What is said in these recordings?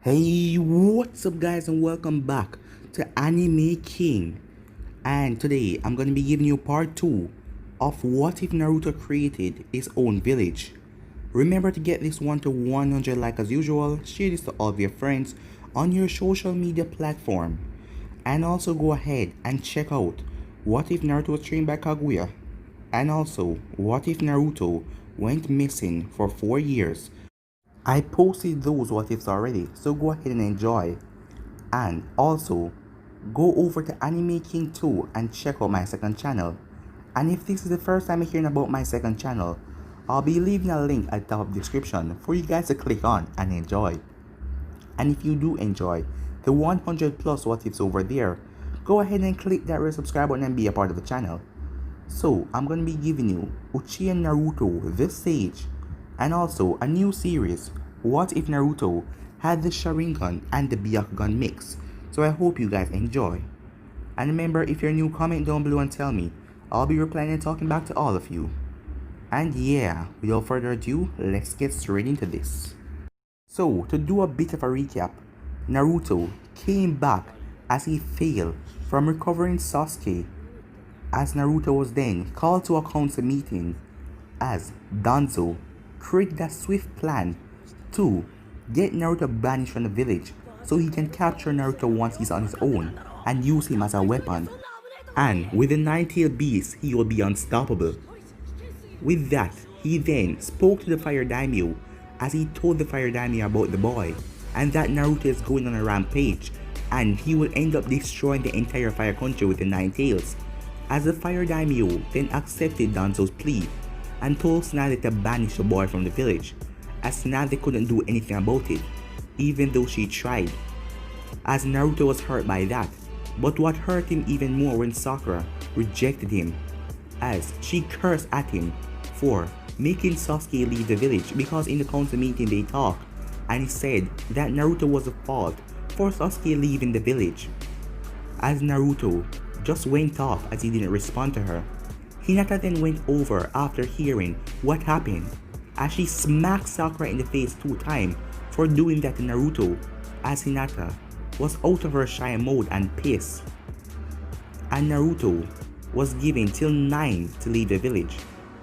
Hey, what's up guys and welcome back to Anime King. And today I'm going to be giving you part 2 of what if Naruto created his own village. Remember to get this one to 100 like as usual, share this to all of your friends on your social media platform. And also go ahead and check out what if Naruto was trained by Kaguya. And also what if Naruto went missing for 4 years. I posted those what ifs already, so go ahead and enjoy. And also, go over to Anime King 2 and check out my second channel. And if this is the first time you're hearing about my second channel, I'll be leaving a link at the top of the description for you guys to click on and enjoy. And if you do enjoy the 100 plus what ifs over there, go ahead and click that red subscribe button and be a part of the channel. So I'm going to be giving you Uchiha Naruto The Sage and also a new series, What If Naruto Had the Sharingan and the Byakugan Mix. So I hope you guys enjoy. And remember, if you're new, comment down below and tell me. I'll be replying and talking back to all of you. And yeah, without further ado, let's get straight into this. So to do a bit of a recap, Naruto came back as he failed from recovering Sasuke, as Naruto was then called to a council meeting as Danzo created a swift plan to get Naruto banished from the village so he can capture Naruto once he's on his own and use him as a weapon. And with the nine-tailed beast, he will be unstoppable. With that, he then spoke to the Fire Daimyo as he told the Fire Daimyo about the boy and that Naruto is going on a rampage and he will end up destroying the entire Fire Country with the Nine Tails. As the Fire Daimyo then accepted Danzo's plea and told Tsunade to banish the boy from the village, as Tsunade couldn't do anything about it, even though she tried, as Naruto was hurt by that. But what hurt him even more when Sakura rejected him, as she cursed at him for making Sasuke leave the village, because in the council meeting they talked and he said that Naruto was at fault for Sasuke leaving the village. As Naruto just went off as he didn't respond to her, Hinata then went over after hearing what happened, as she smacked Sakura in the face 2 times for doing that to Naruto, as Hinata was out of her shy mode and pissed. And Naruto was given till 9 to leave the village.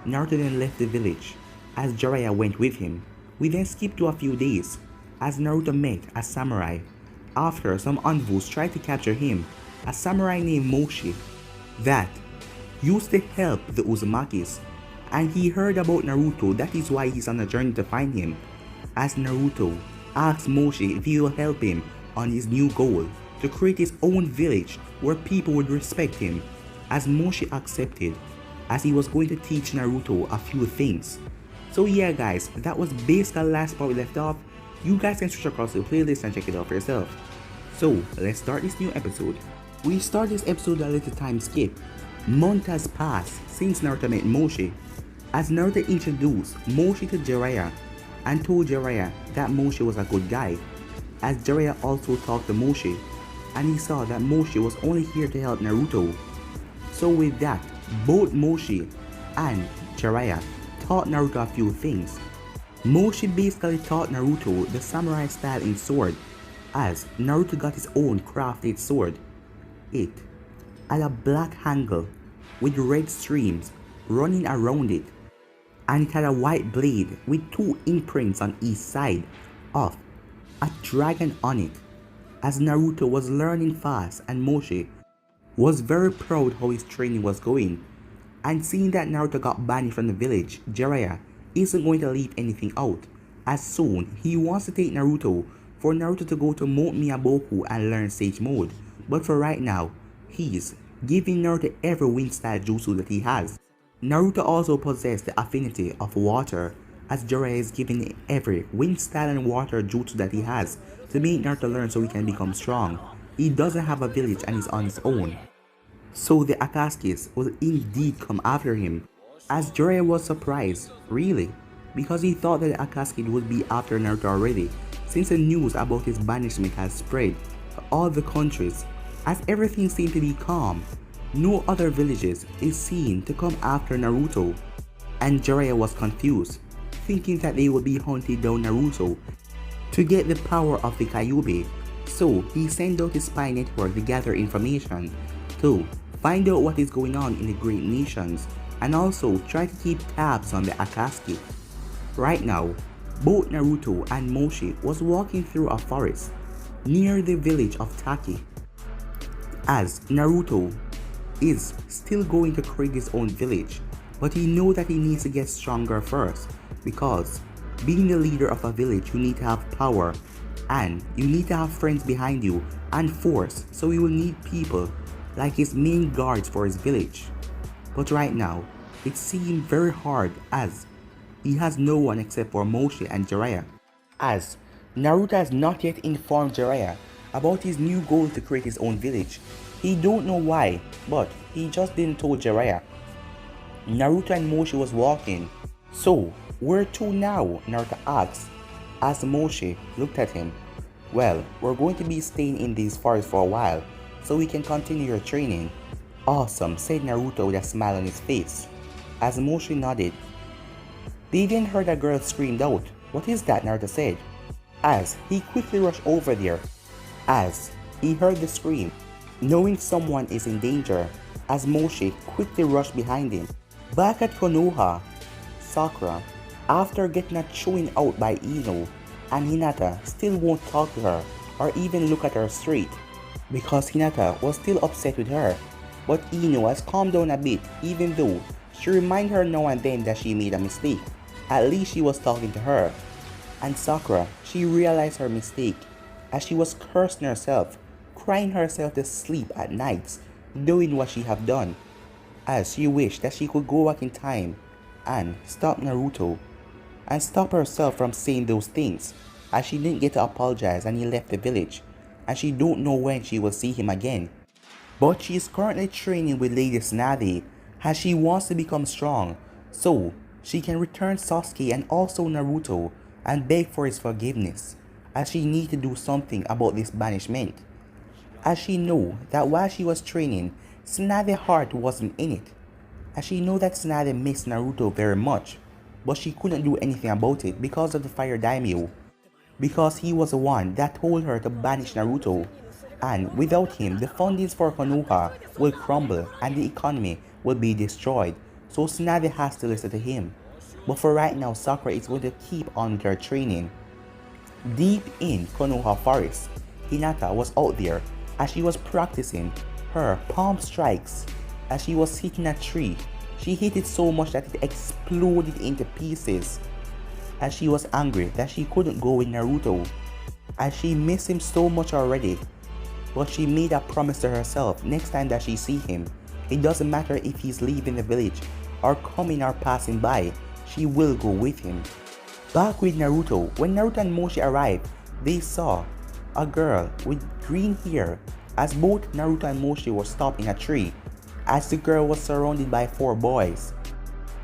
Naruto then left the village as Jiraiya went with him. We then skipped to a few days as Naruto met a samurai after some envoys tried to capture him, a samurai named Moshi that used to help the Uzumakis, and he heard about Naruto. That is why he's on a journey to find him, as Naruto asked Moshi if he will help him on his new goal to create his own village where people would respect him, as Moshi accepted, as he was going to teach Naruto a few things. So yeah guys, that was basically the last part we left off. You guys can switch across the playlist and check it out for yourself. So let's start this new episode. We start this episode a little time skip. Months has passed since Naruto met Moshi, as Naruto introduced Moshi to Jiraiya and told Jiraiya that Moshi was a good guy, as Jiraiya also talked to Moshi and he saw that Moshi was only here to help Naruto. So with that, both Moshi and Jiraiya taught Naruto a few things. Moshi basically taught Naruto the samurai style in sword, as Naruto got his own crafted sword. It had a black handle with red streams running around it, and it had a white blade with 2 imprints on each side of a dragon on it, as Naruto was learning fast and Moshi was very proud how his training was going. And seeing that Naruto got banished from the village, Jiraiya isn't going to leave anything out, as soon he wants to take Naruto for Naruto to go to Mount Miyaboku and learn Sage Mode. But for right now, he's giving Naruto every wind style jutsu that he has. Naruto also possessed the affinity of water, as Jiraiya is giving every wind style and water jutsu that he has to make Naruto learn so he can become strong. He doesn't have a village and he's on his own, so the Akatsuki's will indeed come after him, as Jiraiya was surprised, really, because he thought that the Akatsuki would be after Naruto already, since the news about his banishment has spread to all the countries. As everything seemed to be calm, no other villages is seen to come after Naruto, and Jiraiya was confused, thinking that they would be hunting down Naruto to get the power of the Kyuubi. So he sent out his spy network to gather information to find out what is going on in the Great Nations and also try to keep tabs on the Akatsuki. Right now, both Naruto and Moshi was walking through a forest near the village of Taki, as Naruto is still going to create his own village, but he knows that he needs to get stronger first, because being the leader of a village, you need to have power and you need to have friends behind you and force, so you will need people like his main guards for his village. But right now, it seems very hard as he has no one except for Moshi and Jiraiya, as Naruto has not yet informed Jiraiya about his new goal to create his own village. He don't know why, but he just didn't tell Jiraiya. Naruto and Moshi was walking. So, where to now? Naruto asked, as Moshi looked at him. Well, we're going to be staying in this forest for a while, so we can continue your training. Awesome, said Naruto with a smile on his face. As Moshi nodded, they then heard a girl screamed out. What is that? Naruto said, as he quickly rushed over there. As he heard the scream, knowing someone is in danger, as Moshi quickly rushed behind him. Back at Konoha, Sakura, after getting a chewing out by Ino, and Hinata still won't talk to her or even look at her straight, because Hinata was still upset with her. But Ino has calmed down a bit, even though she reminded her now and then that she made a mistake. At least she was talking to her. And Sakura, she realized her mistake, as she was cursing herself, crying herself to sleep at nights, knowing what she had done, as she wished that she could go back in time and stop Naruto, and stop herself from saying those things, as she didn't get to apologize and he left the village, and she don't know when she will see him again. But she is currently training with Lady Tsunade, as she wants to become strong, so she can return Sasuke and also Naruto and beg for his forgiveness, as she needs to do something about this banishment. As she know that while she was training, Tsunade's heart wasn't in it, as she know that Tsunade missed Naruto very much, but she couldn't do anything about it because of the Fire Daimyo, because he was the one that told her to banish Naruto, and without him the fundings for Konoha will crumble and the economy will be destroyed, so Tsunade has to listen to him. But for right now, Sakura is going to keep on with her training. Deep in Konoha Forest, Hinata was out there as she was practicing her palm strikes. As she was hitting a tree, she hit it so much that it exploded into pieces, as she was angry that she couldn't go with Naruto, as she missed him so much already. But she made a promise to herself, next time that she see him, it doesn't matter if he's leaving the village or coming or passing by, she will go with him. Back with Naruto, when Naruto and Moshi arrived, they saw a girl with green hair, as both Naruto and Moshi were stopped in a tree, as the girl was surrounded by 4 boys,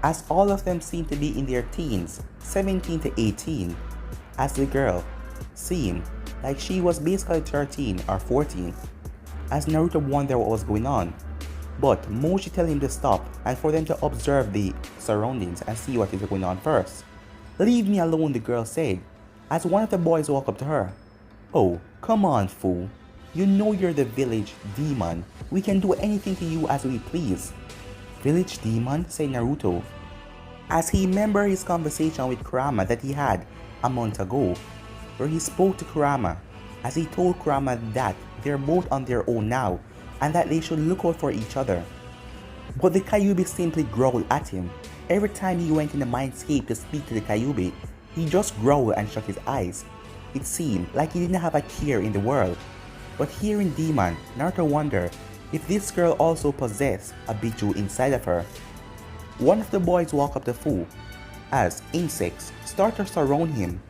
as all of them seemed to be in their teens, 17 to 18, as the girl seemed like she was basically 13 or 14, as Naruto wondered what was going on. But Moshi told him to stop and for them to observe the surroundings and see what is going on first. Leave me alone, the girl said, as one of the boys walked up to her. Oh, come on, fool. You know you're the village demon. We can do anything to you as we please. Village demon, said Naruto, as he remembered his conversation with Kurama that he had a month ago, where he spoke to Kurama, as he told Kurama that they're both on their own now and that they should look out for each other. But the Kyuubi simply growled at him. Every time he went in the mindscape to speak to the Kyuubi, he just growled and shut his eyes. It seemed like he didn't have a care in the world. But hearing Demon, Naruto wondered if this girl also possessed a Biju inside of her. One of the boys walked up to Fu, as insects start to surround him.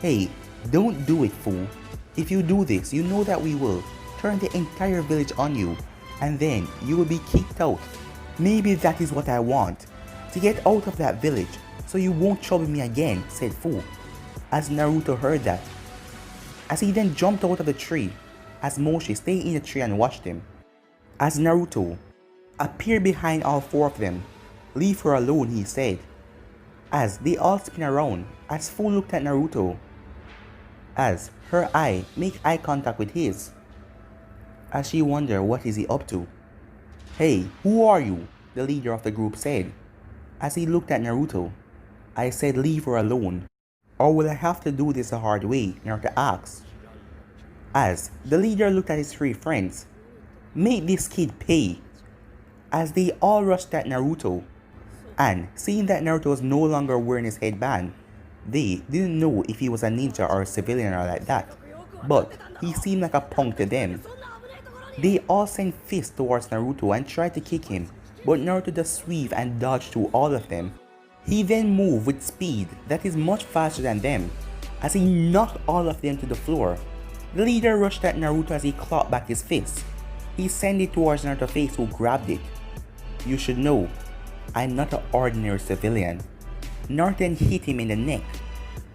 Hey, don't do it, Fu. If you do this, you know that we will turn the entire village on you, and then you will be kicked out. Maybe that is what I want, to get out of that village, so you won't trouble me again, said Fu, as Naruto heard that. As he then jumped out of the tree, as Moshi stayed in the tree and watched him. As Naruto appeared behind all 4 of them. Leave her alone, he said, as they all spin around, as Fu looked at Naruto. as her eye make eye contact with his, as she wonder what is he up to. Hey, who are you? The leader of the group said, as he looked at Naruto. I said leave her alone. Or will I have to do this the hard way? Naruto asked. As the leader looked at his three friends. Make this kid pay. As they all rushed at Naruto. And seeing that Naruto was no longer wearing his headband, they didn't know if he was a ninja or a civilian or like that. But he seemed like a punk to them. They all sent fists towards Naruto and tried to kick him, but Naruto just sweaved and dodged through all of them. He then moved with speed that is much faster than them, as he knocked all of them to the floor. The leader rushed at Naruto as he clapped back his fist. He sent it towards Naruto's face, who grabbed it. You should know, I'm not an ordinary civilian. Naruto then hit him in the neck,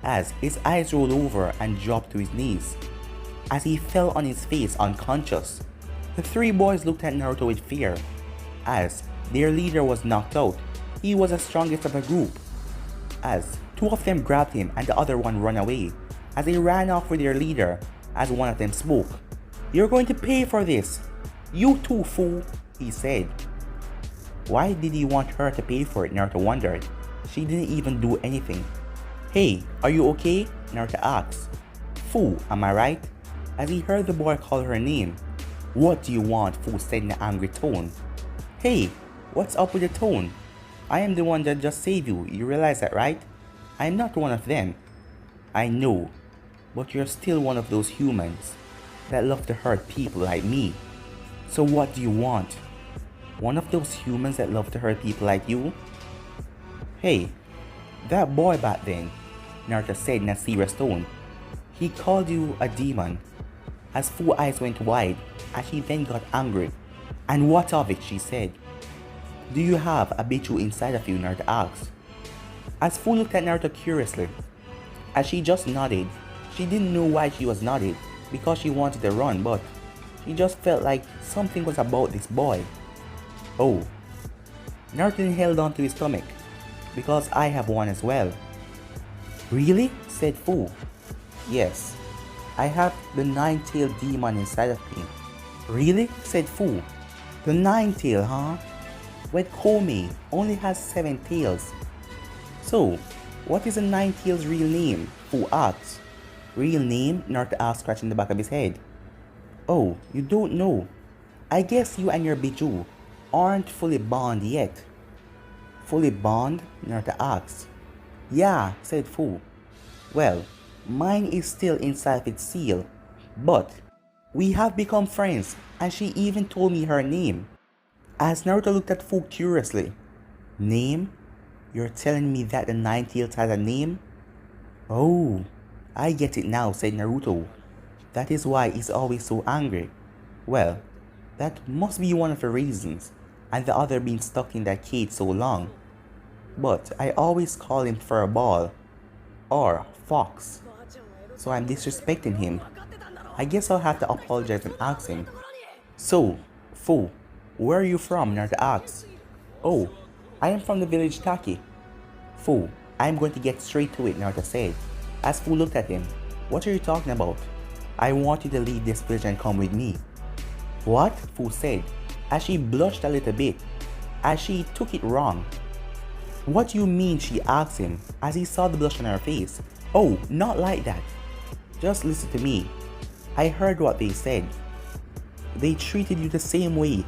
as his eyes rolled over and dropped to his knees, as he fell on his face unconscious. The three boys looked at Naruto with fear, as their leader was knocked out. He was the strongest of the group, as two of them grabbed him and the other one ran away, as they ran off with their leader, as one of them spoke. You're going to pay for this. You too, fool, he said. Why did he want her to pay for it? Naruto wondered. She didn't even do anything. Hey, are you okay? Naruto asked. Fu, am I right? As he heard the boy call her name. What do you want? Fu said in an angry tone. Hey, what's up with the tone? I am the one that just saved you, you realize that, right? I'm not one of them. I know, but you're still one of those humans that love to hurt people like me. So what do you want? One of those humans that love to hurt people like you? Hey, that boy back then, Naruto said in a serious tone. He called you a demon. As Fu's eyes went wide, as she then got angry. And what of it, she said. Do you have a Bichu inside of you? Naruto asked. As Fu looked at Naruto curiously, as she just nodded. She didn't know why she was nodded, because she wanted to run, but she just felt like something was about this boy. Oh, Naruto held on to his stomach, because I have one as well. Really? Said Fu. Yes, I have the nine-tailed demon inside of me. Really? Said Fu. The nine-tail, huh? When Komi only has 7 tails. So, what is a nine-tail's real name? Fu asked. Real name? Naruto asked, scratching the back of his head. Oh, you don't know. I guess you and your Biju aren't fully bond yet. Fully bond? Naruto asked. Yeah, said Fu. Well, mine is still inside its seal, but we have become friends, and she even told me her name. As Naruto looked at Fu curiously. Name? You're telling me that the Nine-Tails has a name? Oh, I get it now, said Naruto. That is why he's always so angry. Well, that must be one of the reasons, and the other being stuck in that cage so long. But I always call him Furball, or Fox, so I'm disrespecting him. I guess I'll have to apologize and ask him. So, Fu, where are you from? Naruto asked. Oh, I am from the village Taki. Fu, I am going to get straight to it, Naruto said. As Fu looked at him, what are you talking about? I want you to leave this village and come with me. What? Fu said, as she blushed a little bit, as she took it wrong. What do you mean? She asked him, as he saw the blush on her face. Oh, not like that. Just listen to me. I heard what they said. They treated you the same way,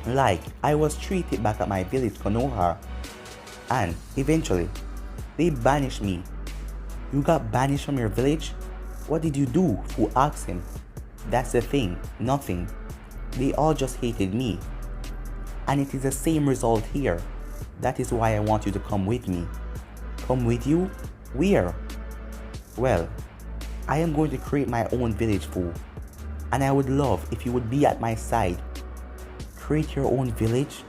like I was treated back at my village, Konoha. And eventually, they banished me. You got banished from your village? What did you do? Fu asked him. That's the thing, nothing. They all just hated me. And it is the same result here. That is why I want you to come with me. Come with you? Where? Well, I am going to create my own village, Fu. And I would love if you would be at my side. Create your own village?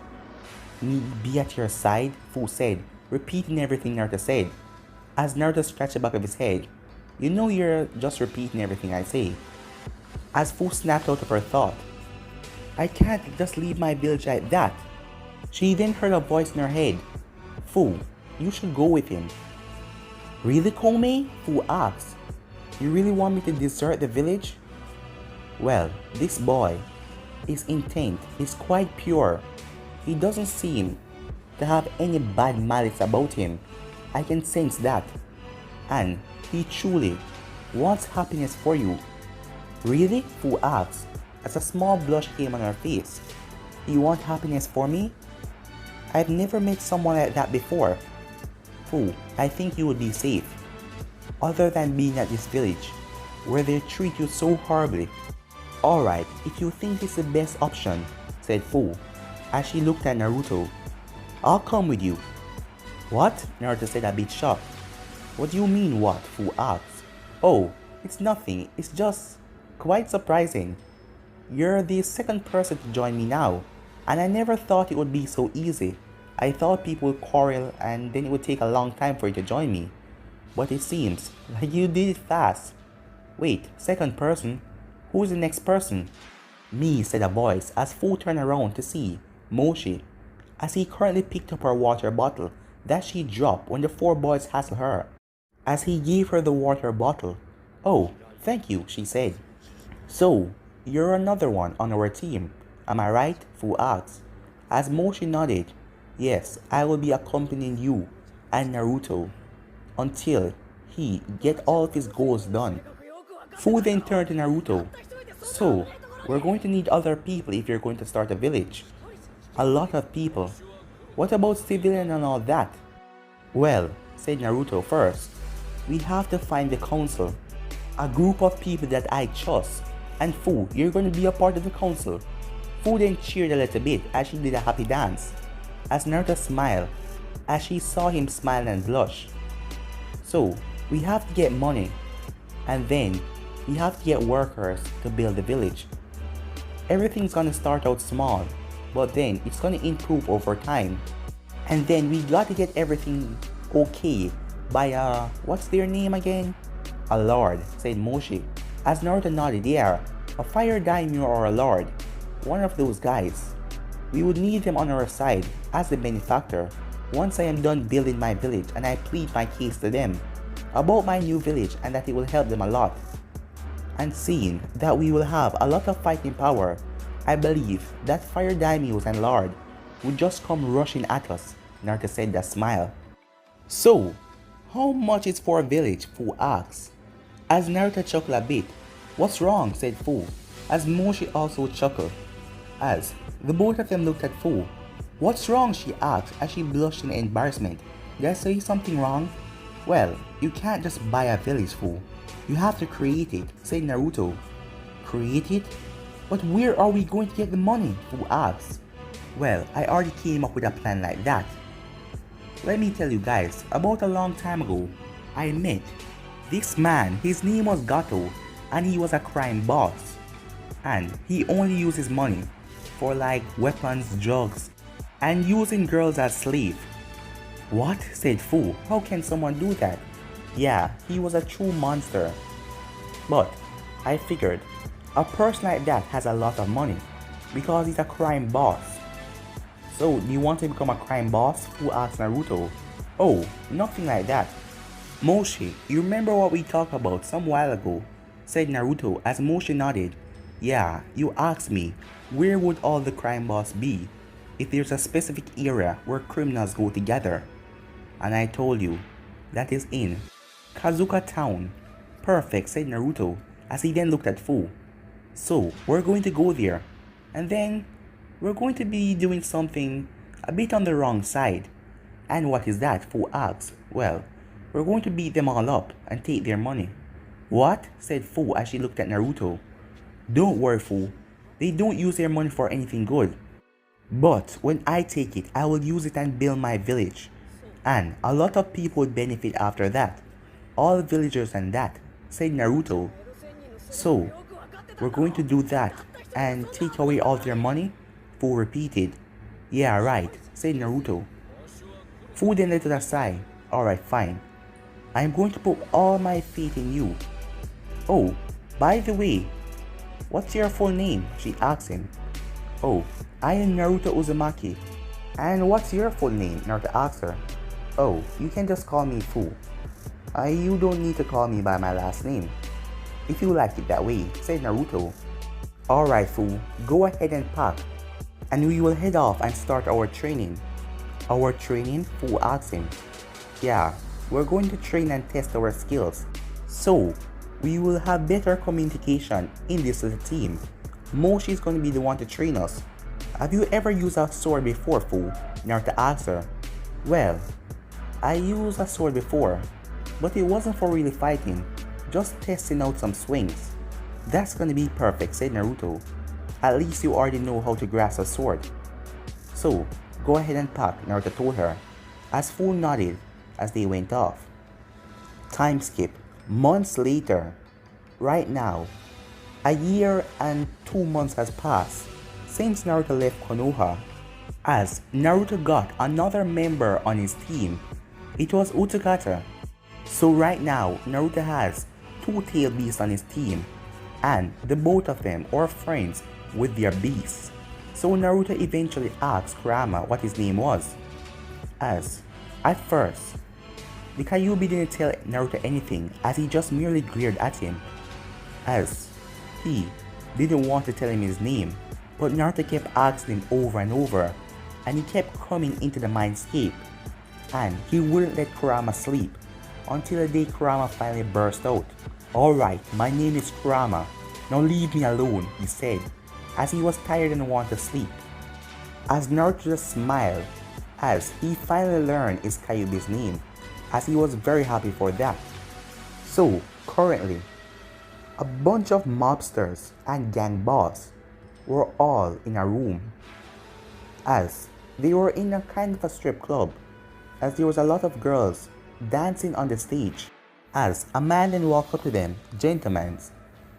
Me be at your side? Fu said, repeating everything Naruto said. As Naruto scratched the back of his head, you know you're just repeating everything I say. As Fu snapped out of her thought, I can't just leave my village like that. She then heard a voice in her head. Fu, you should go with him. Really, Komi? Fu asked. You really want me to desert the village? Well, this boy, his intent is quite pure. He doesn't seem to have any bad malice about him. I can sense that. And he truly wants happiness for you. Really? Fu asked, as a small blush came on her face. You want happiness for me? I've never met someone like that before. Fu, I think you would be safe. Other than being at this village, where they treat you so horribly. Alright, if you think this is the best option, said Fu, as she looked at Naruto. I'll come with you. What? Naruto said, a bit shocked. What do you mean what? Fu asked. Oh, it's nothing, it's just quite surprising. You're the second person to join me now, and I never thought it would be so easy. I thought people would quarrel and then it would take a long time for you to join me. But it seems like you did it fast. Wait, second person? Who's the next person? Me, said a voice as Fu turned around to see Moshi, as he currently picked up her water bottle that she dropped when the four boys hassled her. As he gave her the water bottle. Oh, thank you, she said. So, you're another one on our team, am I right? Fu asked. As Moshi nodded. Yes, I will be accompanying you and Naruto until he get all of his goals done. Fu then turned to Naruto. So, we're going to need other people if you're going to start a village. A lot of people. What about civilian and all that? Well, said Naruto, first, we have to find the council. A group of people that I trust. And Fu, you're going to be a part of the council. Fu then cheered a little bit as she did a happy dance. As Naruto smiled, as she saw him smile and blush. So, we have to get money, and then we have to get workers to build the village. Everything's gonna start out small, but then it's gonna improve over time. And then we got to get everything okay by what's their name again? A lord, said Moshi. As Naruto nodded, yeah, a fire daimyo or a lord, one of those guys. We would need them on our side as the benefactor once I am done building my village and I plead my case to them about my new village and that it will help them a lot. And seeing that we will have a lot of fighting power, I believe that fire daimyos and lord would just come rushing at us, Naruto said with a smile. So, how much is for a village? Fu asked. As Naruto chuckled a bit. What's wrong? Said Fu, as Moshi also chuckled. As the both of them looked at Fu. What's wrong? She asked as she blushed in embarrassment. Did I say something wrong? Well, you can't just buy a village, Fu. You have to create it, said Naruto. Create it? But where are we going to get the money? Fu asked. Well, I already came up with a plan like that. Let me tell you guys, about a long time ago, I met this man. His name was Gato, and he was a crime boss. And he only uses money for like weapons, drugs, and using girls as slaves. What? Said Fu. How can someone do that? Yeah, he was a true monster. But I figured a person like that has a lot of money because he's a crime boss. So, do you want to become a crime boss? Fu asked Naruto. Oh, nothing like that. Moshi, you remember what we talked about some while ago? Said Naruto as Moshi nodded. Yeah, you asked me, where would all the crime boss be if there's a specific area where criminals go together? And I told you, that is in Kazuka Town. Perfect, said Naruto as he then looked at Fu. So, we're going to go there, and then we're going to be doing something a bit on the wrong side. And what is that? Fu asked. Well, we're going to beat them all up and take their money. What? Said Fu as she looked at Naruto. Don't worry, Fu. They don't use their money for anything good. But when I take it, I will use it and build my village. And a lot of people would benefit after that. All villagers and that, said Naruto. So, we're going to do that and take away all their money? Fu repeated. Yeah, right, said Naruto. Fu then let it aside. Alright, fine. I'm going to put all my faith in you. Oh, by the way, what's your full name? She asked him. Oh, I am Naruto Uzumaki. And what's your full name? Naruto asked her. Oh, you can just call me Fu. You don't need to call me by my last name. if you like it that way, said Naruto. Alright fool, go ahead and pack, and we will head off and start our training. Our training? Fu asked him. Yeah, we're going to train and test our skills. So, we will have better communication in this little team. Moshi is going to be the one to train us. Have you ever used a sword before, Fu? Naruto asked her. Well, I used a sword before, but it wasn't for really fighting, just testing out some swings. That's gonna be perfect, said Naruto. At least you already know how to grasp a sword. So, go ahead and pack, Naruto told her, as Fu nodded as they went off. Time skip. Months later. Right now, a year and 2 months has passed since Naruto left Konoha, as Naruto got another member on his team. It was Utakata. So right now, Naruto has 2 tail beasts on his team, and the both of them are friends with their beasts. So Naruto eventually asked Kurama what his name was, as at first, the Kyuubi didn't tell Naruto anything, as he just merely glared at him, as he didn't want to tell him his name, but Naruto kept asking him over and over, and he kept coming into the mindscape, and he wouldn't let Kurama sleep, until the day Kurama finally burst out. Alright, my name is Kurama, now leave me alone, he said, as he was tired and wanted to sleep. As Naruto just smiled, as he finally learned his Kyuubi's name, as he was very happy for that. So, currently, a bunch of mobsters and gang boss were all in a room, as they were in a kind of a strip club, as there was a lot of girls dancing on the stage, as a man then walked up to them. Gentlemen,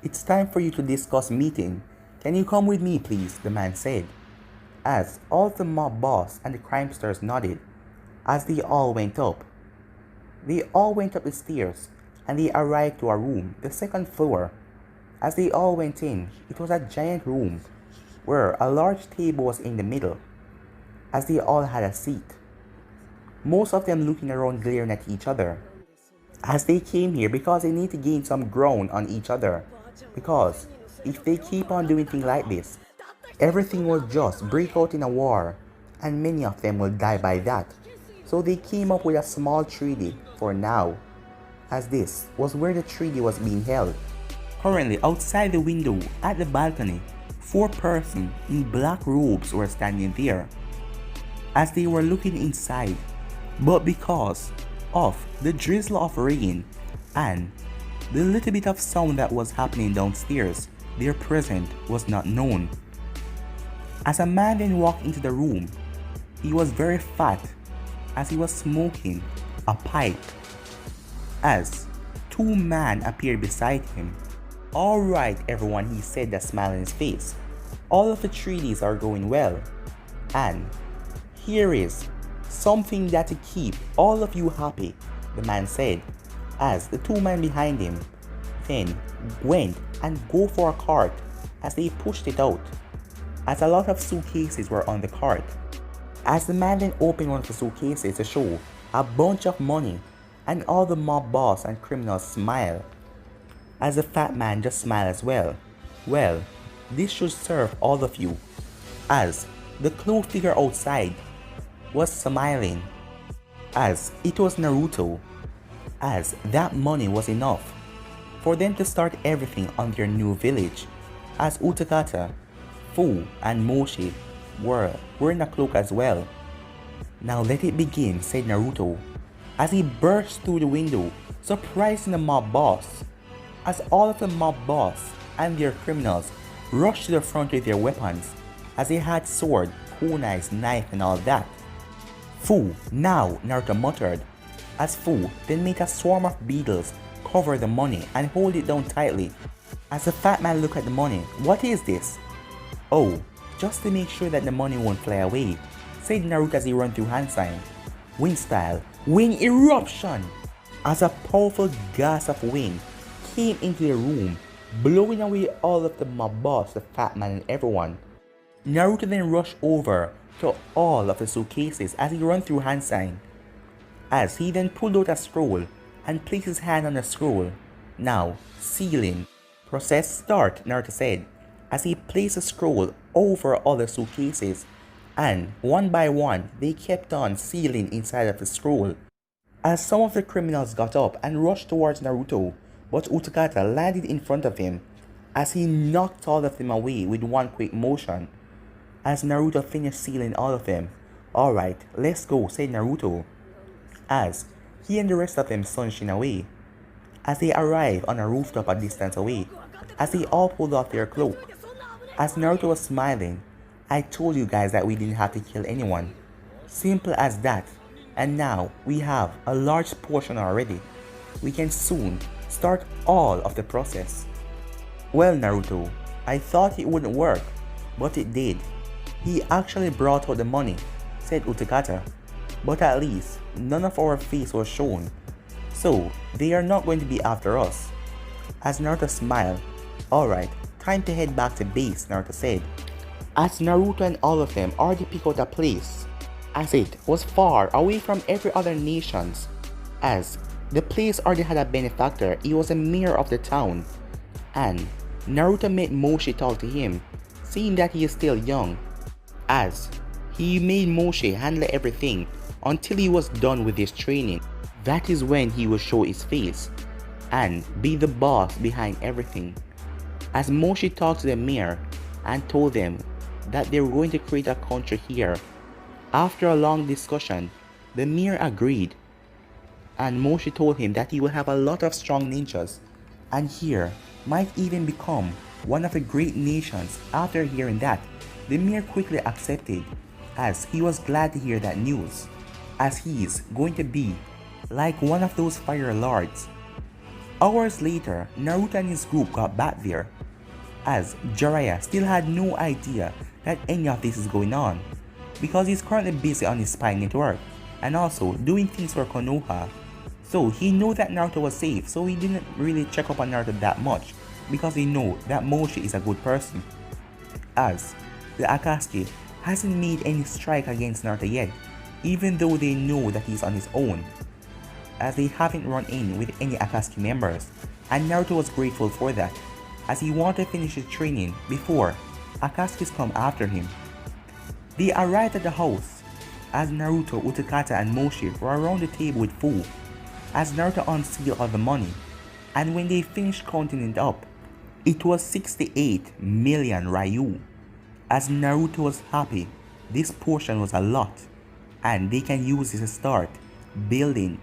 it's time for you to discuss meeting. Can you come with me please, the man said, as all the mob boss and the crimesters nodded, as they all went up. They all went up the stairs, and they arrived to a room, the 2nd floor. As they all went in, it was a giant room, where a large table was in the middle, as they all had a seat. Most of them looking around glaring at each other, as they came here because they need to gain some ground on each other, because if they keep on doing things like this, everything will just break out in a war, and many of them will die by that. So they came up with a small treaty for now, as this was where the treaty was being held. Currently outside the window at the balcony, 4 persons in black robes were standing there, as they were looking inside, but because of the drizzle of rain and the little bit of sound that was happening downstairs, their presence was not known. As a man then walked into the room, he was very fat, as he was smoking a pipe, as 2 men appeared beside him. Alright everyone, he said, that smile on his face. All of the treaties are going well, and here is something that to keep all of you happy, the man said, as the 2 men behind him then went and go for a cart, as they pushed it out, as a lot of suitcases were on the cart. As the man then opened one of the suitcases to show a bunch of money, and all the mob boss and criminals smiled, as the fat man just smiled as well. Well, this should serve all of you, as the cloaked figure outside was smiling, as it was Naruto, as that money was enough for them to start everything on their new village, as Utakata, Fu and Moshi were in a cloak as well. Now let it begin, said Naruto, as he burst through the window, surprising the mob boss, as all of the mob boss and their criminals rushed to the front with their weapons, as they had sword, kunais, knife and all that. Fu, now, Naruto muttered, as Fu then made a swarm of beetles cover the money and hold it down tightly. As the fat man looked at the money, what is this? Oh, just to make sure that the money won't fly away, said Naruto as he ran through hand sign. Wind style, wind eruption! As a powerful gust of wind came into the room, blowing away all of the mob boss, the fat man and everyone. Naruto then rushed over to all of the suitcases as he ran through hand sign, as he then pulled out a scroll and placed his hand on the scroll, now sealing Process start, Naruto said, as he placed a scroll over other suitcases, and one by one they kept on sealing inside of the scroll. As some of the criminals got up and rushed towards Naruto, but Utakata landed in front of him as he knocked all of them away with one quick motion. As Naruto finished sealing all of them, "Alright, let's go," said Naruto, as he and the rest of them sunshine away. As they arrive on a rooftop a distance away, as they all pulled off their cloak. As Naruto was smiling, "I told you guys that we didn't have to kill anyone. Simple as that. And now we have a large portion already. We can soon start all of the process." "Well, Naruto, I thought it wouldn't work, but it did. He actually brought out the money," said Utakata. "But at least none of our face was shown. So they are not going to be after us." As Naruto smiled, "Alright, time to head back to base," Naruto said. As Naruto and all of them already picked out a place, as it was far away from every other nations, as the place already had a benefactor. He was a mayor of the town, and Naruto made Moshe talk to him, seeing that he is still young, as he made Moshe handle everything until he was done with his training. That is when he would show his face and be the boss behind everything. As Moshe talked to the mayor and told them that they were going to create a country here. After a long discussion, the mayor agreed, and Moshe told him that he will have a lot of strong ninjas, and here might even become one of the great nations. After hearing that, the mayor quickly accepted, as he was glad to hear that news, as he is going to be like one of those fire lords. Hours later, Naruto and his group got back there, as Jiraiya still had no idea that any of this is going on, because he's currently busy on his spy network and also doing things for Konoha. So he knew that Naruto was safe, so he didn't really check up on Naruto that much, because he knew that Moshe is a good person, as the Akatsuki hasn't made any strike against Naruto yet, even though they know that he's on his own, as they haven't run in with any Akatsuki members, and Naruto was grateful for that, as he wanted to finish his training before Akatsuki's come after him. They arrived at the house, as Naruto, Utakata, and Moshe were around the table with food, as Naruto unsealed all the money, and when they finished counting it up, it was 68 million Ryu. As Naruto was happy, this portion was a lot, and they can use this to start building,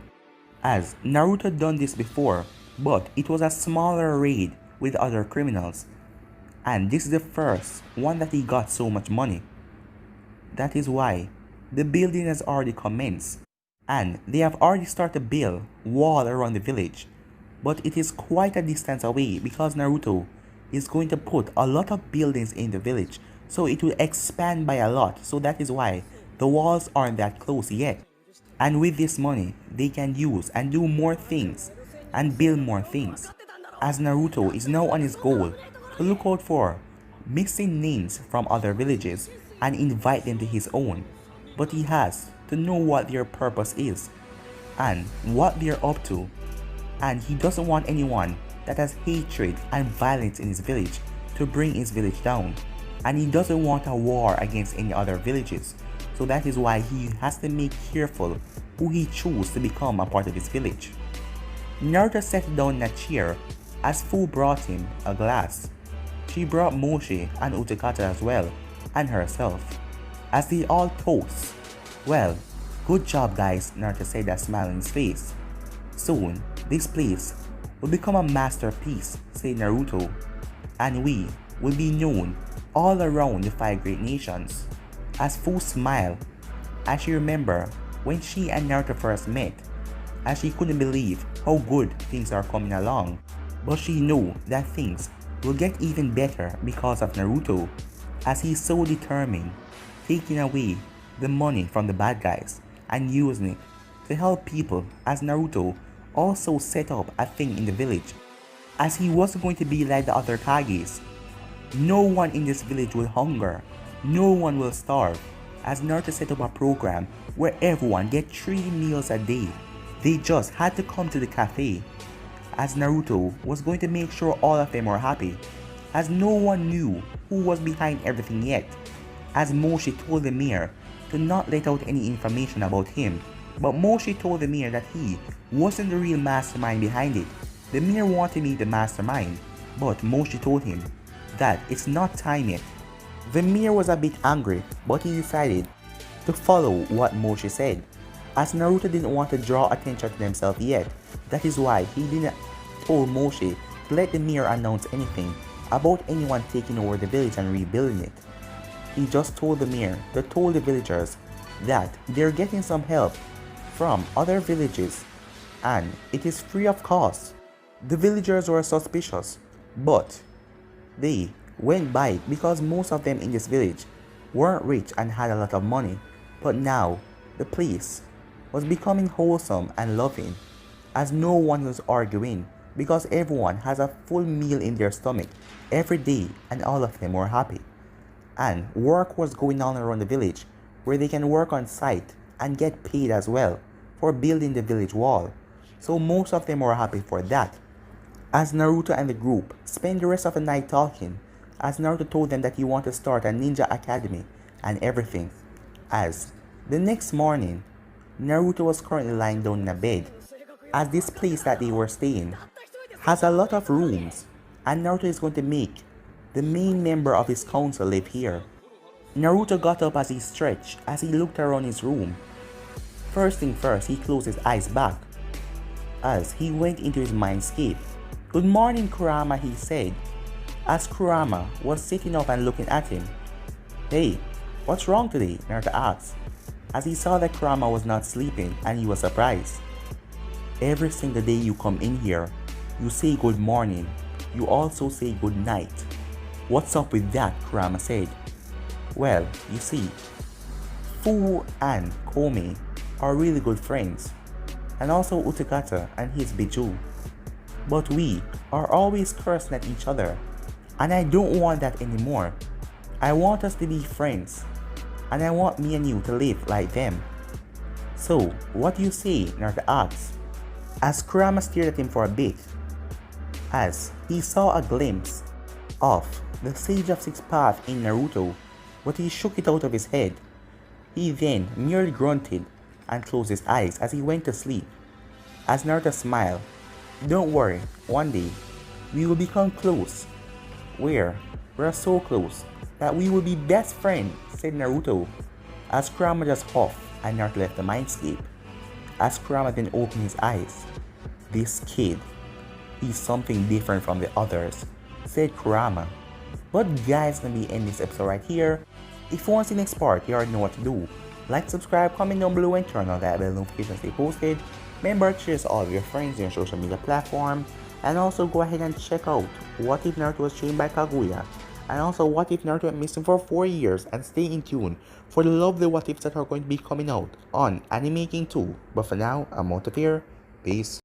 as Naruto done this before, but it was a smaller raid with other criminals, and this is the first one that he got so much money. That is why the building has already commenced, and they have already started to build wall around the village, but it is quite a distance away because Naruto is going to put a lot of buildings in the village, so it will expand by a lot. So that is why the walls aren't that close yet, and with this money they can use and do more things and build more things, as Naruto is now on his goal to look out for missing names from other villages and invite them to his own, but he has to know what their purpose is and what they're up to, and he doesn't want anyone that has hatred and violence in his village to bring his village down, and he doesn't want a war against any other villages. So that is why he has to make careful who he chooses to become a part of his village. Naruto sat down in a chair as Fu brought him a glass. She brought Moshe and Utakata as well, and herself, as they all toast. "Well, good job guys," Naruto said, that smile on his face. "Soon, this place will become a masterpiece," said Naruto, "and we will be known all around the 5 great nations." As Fu smiled, as she remembered when she and Naruto first met, as she couldn't believe how good things are coming along, but she knew that things will get even better because of Naruto, as he's so determined, taking away the money from the bad guys and using it to help people, as Naruto also set up a thing in the village, as he wasn't going to be like the other Kages. No one in this village will hunger, no one will starve, as Naruto set up a program where everyone get 3 meals a day. They just had to come to the cafe, as Naruto was going to make sure all of them were happy, as no one knew who was behind everything yet, as Moshi told the mayor to not let out any information about him, but Moshi told the mayor that he wasn't the real mastermind behind it. The mayor wanted to meet the mastermind, but Moshi told him that it's not time yet. The mayor was a bit angry, but he decided to follow what Moshi said, as Naruto didn't want to draw attention to himself yet. That is why he didn't tell Moshi to let the mayor announce anything about anyone taking over the village and rebuilding it. He just told the mayor to tell the villagers that they're getting some help from other villages and it is free of cost. The villagers were suspicious, but they went by it because most of them in this village weren't rich and had a lot of money. But now the place was becoming wholesome and loving, as no one was arguing because everyone has a full meal in their stomach every day and all of them were happy. And work was going on around the village where they can work on site and get paid as well for building the village wall. So most of them were happy for that. As Naruto and the group spent the rest of the night talking, as Naruto told them that he wanted to start a ninja academy and everything. As the next morning, Naruto was currently lying down in a bed, as this place that they were staying has a lot of rooms, and Naruto is going to make the main member of his council live here. Naruto got up as he stretched as he looked around his room. First thing first, he closed his eyes back as he went into his mindscape. "Good morning, Kurama," he said, as Kurama was sitting up and looking at him. "Hey, what's wrong today?" Naruto asked, as he saw that Kurama was not sleeping and he was surprised. "Every single day you come in here, you say good morning. You also say good night. What's up with that?" Kurama said. "Well, you see, Fu and Komi are really good friends, and also Utakata and his Biju. But we are always cursing at each other, and I don't want that anymore. I want us to be friends, and I want me and you to live like them. So, what do you say?" Naruto asked, as Kurama stared at him for a bit, as he saw a glimpse of the Sage of Six Paths in Naruto, but he shook it out of his head. He then merely grunted and closed his eyes as he went to sleep. As Naruto smiled, "Don't worry, one day we will become close. We're so close that we will be best friends," said Naruto, as Kurama just huffed and Naruto left the mindscape. As Kurama then opened his eyes, "This kid, he's something different from the others," said Kurama. But guys, gonna be ending this episode right here. If you want to see the next part, you already know what to do. Like, subscribe, comment down below, and turn on that bell notifications to stay posted. Remember to share this to all of your friends on your social media platform. And also go ahead and check out What If Naruto Was Trained by Kaguya. And also What If Naruto went missing for 4 years, and stay in tune for the lovely what ifs that are going to be coming out on Anime King 2. But for now, I'm out of here. Peace.